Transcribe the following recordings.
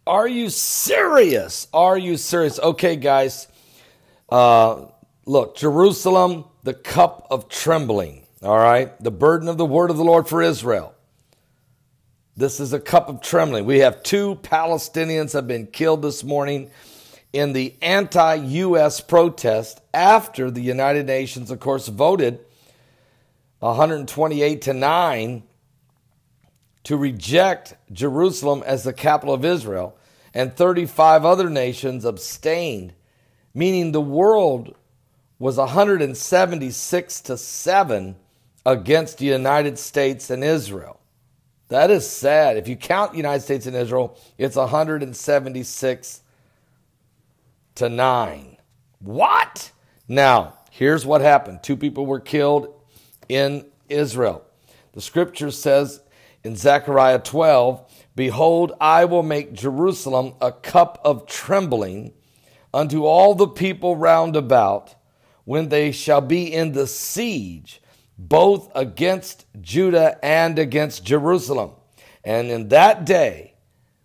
Are you serious? Are you serious? Okay, guys. Look, Jerusalem, the cup of trembling. All right. The burden of the word of the Lord for Israel. This is a cup of trembling. We have 2 Palestinians have been killed this morning in the anti-U.S. protest after the United Nations, of course, voted 128-9 to reject Jerusalem as the capital of Israel, and 35 other nations abstained, meaning the world was 176-7 against the United States and Israel. That is sad. If you count the United States and Israel, it's 176-9. What? Now, here's what happened. 2 people were killed in Israel. The scripture says in Zechariah 12, "Behold, I will make Jerusalem a cup of trembling unto all the people round about, when they shall be in the siege, both against Judah and against Jerusalem. And in that day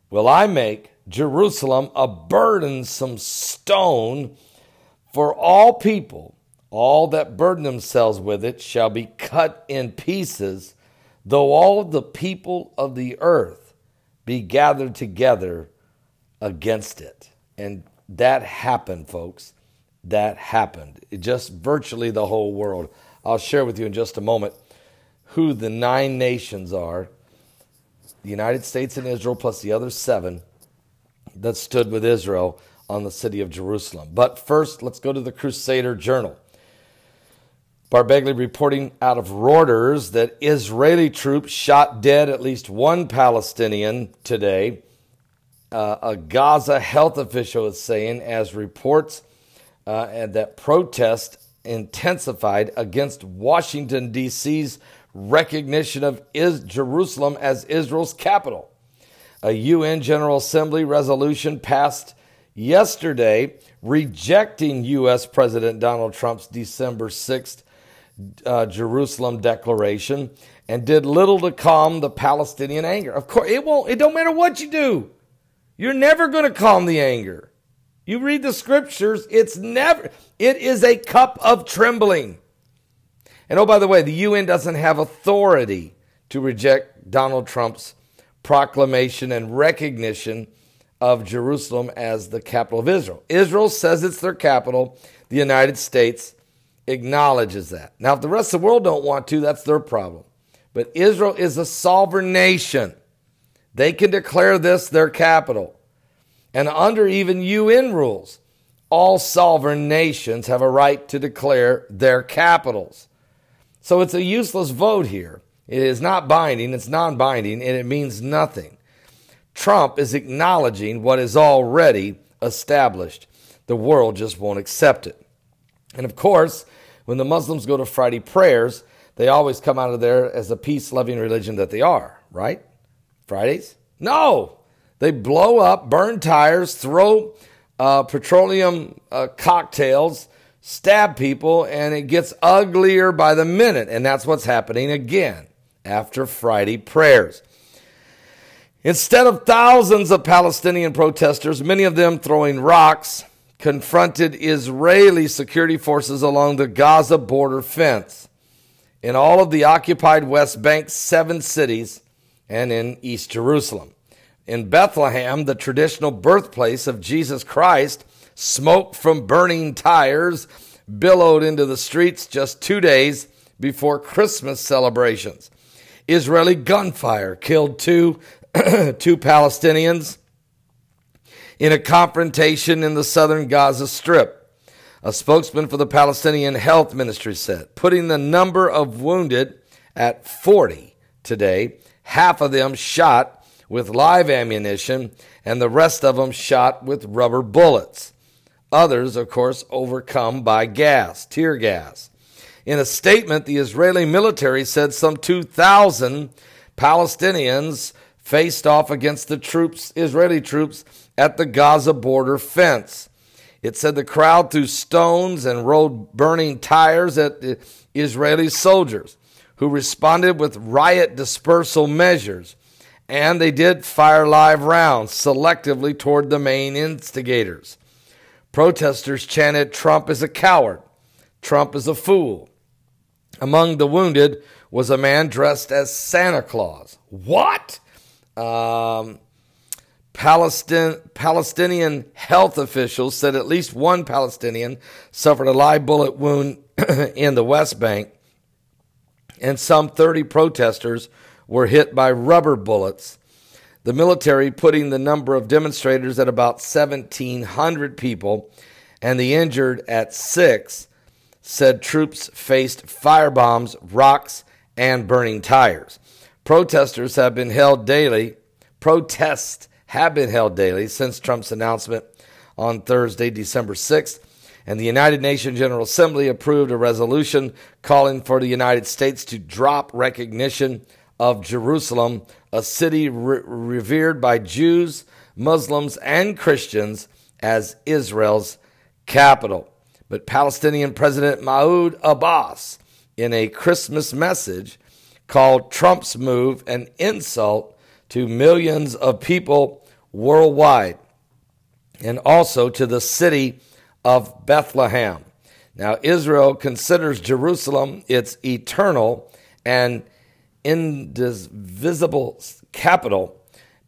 will I make Jerusalem a burdensome stone for all people. All that burden themselves with it shall be cut in pieces, though all the people of the earth be gathered together against it." And that happened, folks. That happened. It just virtually the whole world. I'll share with you in just a moment who the 9 nations are, the United States and Israel plus the other 7 that stood with Israel on the city of Jerusalem. But first, let's go to the Crusader Journal. Begley reporting out of Reuters that Israeli troops shot dead at least 1 Palestinian today. A Gaza health official is saying, as reports and that protest intensified against Washington, D.C.'s recognition of Jerusalem as Israel's capital. A UN General Assembly resolution passed yesterday rejecting U.S. President Donald Trump's December 6th Jerusalem declaration, and did little to calm the Palestinian anger. Of course, it won't. It don't matter what you do. You're never going to calm the anger. You read the scriptures, it is a cup of trembling. And oh, by the way, the UN doesn't have authority to reject Donald Trump's proclamation and recognition of Jerusalem as the capital of Israel. Israel says it's their capital. The United States acknowledges that. Now, if the rest of the world don't want to, that's their problem. But Israel is a sovereign nation. They can declare this their capital. And under even UN rules, all sovereign nations have a right to declare their capitals. So it's a useless vote here. It is not binding, it's non-binding, and it means nothing. Trump is acknowledging what is already established. The world just won't accept it. And of course, when the Muslims go to Friday prayers, they always come out of there as a peace-loving religion that they are, right? Fridays? No! They blow up, burn tires, throw petroleum cocktails, stab people, and it gets uglier by the minute. And that's what's happening again after Friday prayers. Instead of thousands of Palestinian protesters, many of them throwing rocks, confronted Israeli security forces along the Gaza border fence in all of the occupied West Bank 7 cities and in East Jerusalem. In Bethlehem, the traditional birthplace of Jesus Christ, smoke from burning tires billowed into the streets just 2 days before Christmas celebrations. Israeli gunfire killed two Palestinians in a confrontation in the southern Gaza Strip. A spokesman for the Palestinian Health Ministry said, putting the number of wounded at 40 today, half of them shot with live ammunition, and the rest of them shot with rubber bullets. Others, of course, overcome by gas, tear gas. In a statement, the Israeli military said some 2,000 Palestinians faced off against the Israeli troops at the Gaza border fence. It said the crowd threw stones and rolled burning tires at the Israeli soldiers, who responded with riot dispersal measures And they did fire live rounds selectively toward the main instigators. Protesters chanted, "Trump is a coward. Trump is a fool." Among the wounded was a man dressed as Santa Claus. What? Palestinian health officials said at least one Palestinian suffered a live bullet wound in the West Bank, and some 30 protesters were hit by rubber bullets. The military putting the number of demonstrators at about 1,700 people and the injured at 6, said troops faced firebombs, rocks, and burning tires. Protests have been held daily since Trump's announcement on Thursday, December 6th, and the United Nations General Assembly approved a resolution calling for the United States to drop recognition of Jerusalem, a city revered by Jews, Muslims, and Christians, as Israel's capital. But Palestinian President Mahmoud Abbas, in a Christmas message, called Trump's move an insult to millions of people worldwide, and also to the city of Bethlehem. Now, Israel considers Jerusalem its eternal and indivisible capital.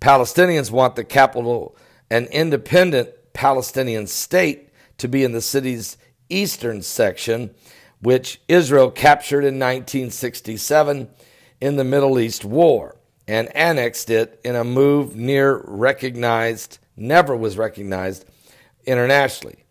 Palestinians want the capital, an independent Palestinian state, to be in the city's eastern section, which Israel captured in 1967 in the Middle East War and annexed it in a move never was recognized internationally,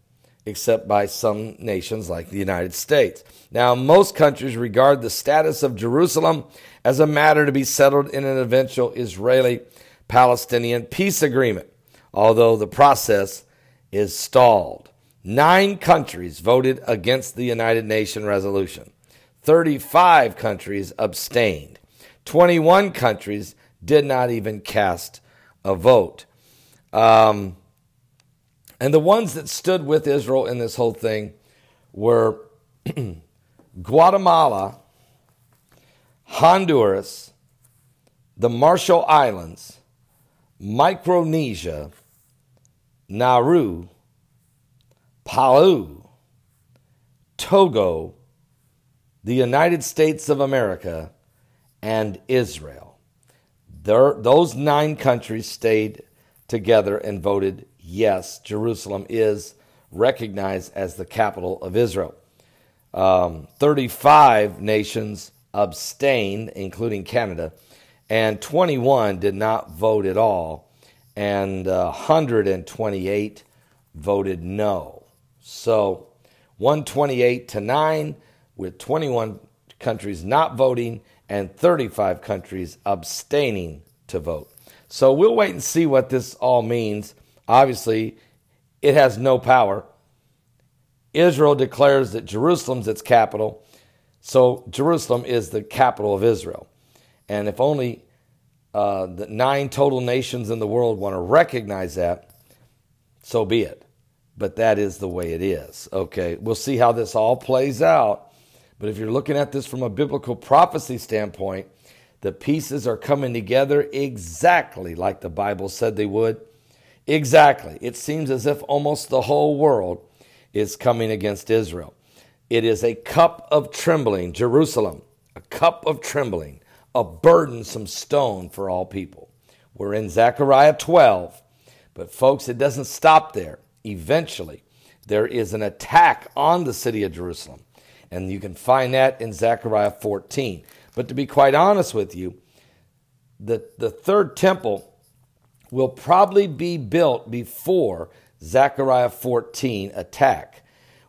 except by some nations like the United States. Now, most countries regard the status of Jerusalem as a matter to be settled in an eventual Israeli-Palestinian peace agreement, although the process is stalled. 9 countries voted against the United Nations resolution. 35 countries abstained. 21 countries did not even cast a vote. And the ones that stood with Israel in this whole thing were Guatemala, Honduras, the Marshall Islands, Micronesia, Nauru, Palau, Togo, the United States of America, and Israel. Those 9 countries stayed together and voted yes, Jerusalem is recognized as the capital of Israel. 35 nations abstained, including Canada, and 21 did not vote at all, and 128 voted no. So 128 to 9, with 21 countries not voting and 35 countries abstaining to vote. So we'll wait and see what this all means. Obviously, it has no power. Israel declares that Jerusalem's its capital, so Jerusalem is the capital of Israel. And if only the 9 total nations in the world want to recognize that, so be it. But that is the way it is. Okay, we'll see how this all plays out. But if you're looking at this from a biblical prophecy standpoint, the pieces are coming together exactly like the Bible said they would. Exactly. It seems as if almost the whole world is coming against Israel. It is a cup of trembling, Jerusalem, a cup of trembling, a burdensome stone for all people. We're in Zechariah 12, but folks, it doesn't stop there. Eventually, there is an attack on the city of Jerusalem, and you can find that in Zechariah 14. But to be quite honest with you, the third temple will probably be built before Zechariah 14 attack,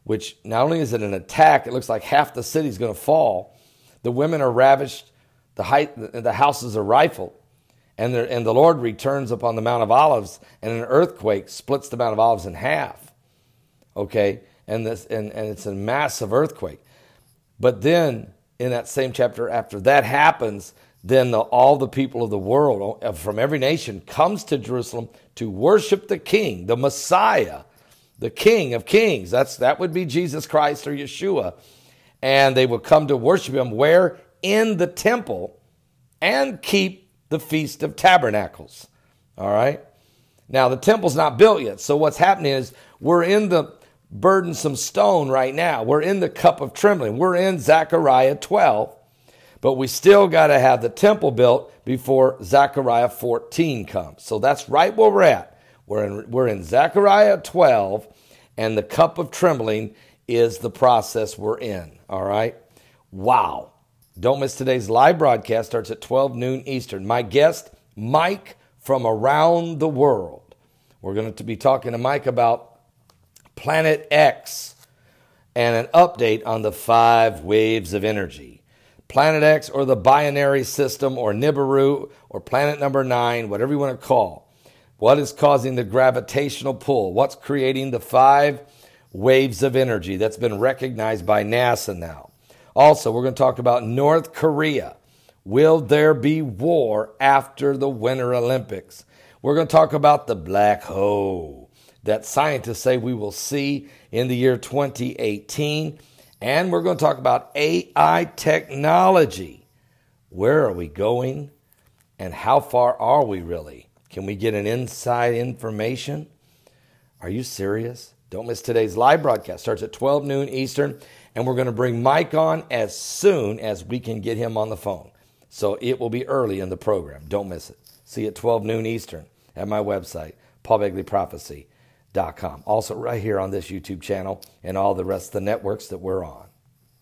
which not only is it an attack, it looks like half the city is going to fall. The women are ravished, the houses are rifled, and the Lord returns upon the Mount of Olives, and an earthquake splits the Mount of Olives in half. Okay, and it's a massive earthquake. But then in that same chapter, after that happens, then all the people of the world from every nation comes to Jerusalem to worship the King, the Messiah, the King of Kings. That would be Jesus Christ or Yeshua. And they will come to worship him where? In the temple, and keep the Feast of Tabernacles. All right. Now, the temple's not built yet. So what's happening is we're in the burdensome stone right now. We're in the cup of trembling. We're in Zechariah 12, but we still got to have the temple built before Zechariah 14 comes. So that's right where we're at. We're in Zechariah 12, and the cup of trembling is the process we're in. All right. Wow. Don't miss today's live broadcast. Starts at 12 noon Eastern. My guest, Mike from around the world. We're going to be talking to Mike about Planet X and an update on the 5 waves of energy. Planet X, or the binary system, or Nibiru, or planet number 9, whatever you want to call. What is causing the gravitational pull? What's creating the 5 waves of energy that's been recognized by NASA now? Also, we're going to talk about North Korea. Will there be war after the Winter Olympics? We're going to talk about the black hole that scientists say we will see in the year 2018. And we're going to talk about AI technology. Where are we going? And how far are we really? Can we get an inside information? Are you serious? Don't miss today's live broadcast. Starts at 12 noon Eastern. And we're going to bring Mike on as soon as we can get him on the phone. So it will be early in the program. Don't miss it. See you at 12 noon Eastern at my website, PaulBegleyProphecy.com. Also right here on this YouTube channel and all the rest of the networks that we're on.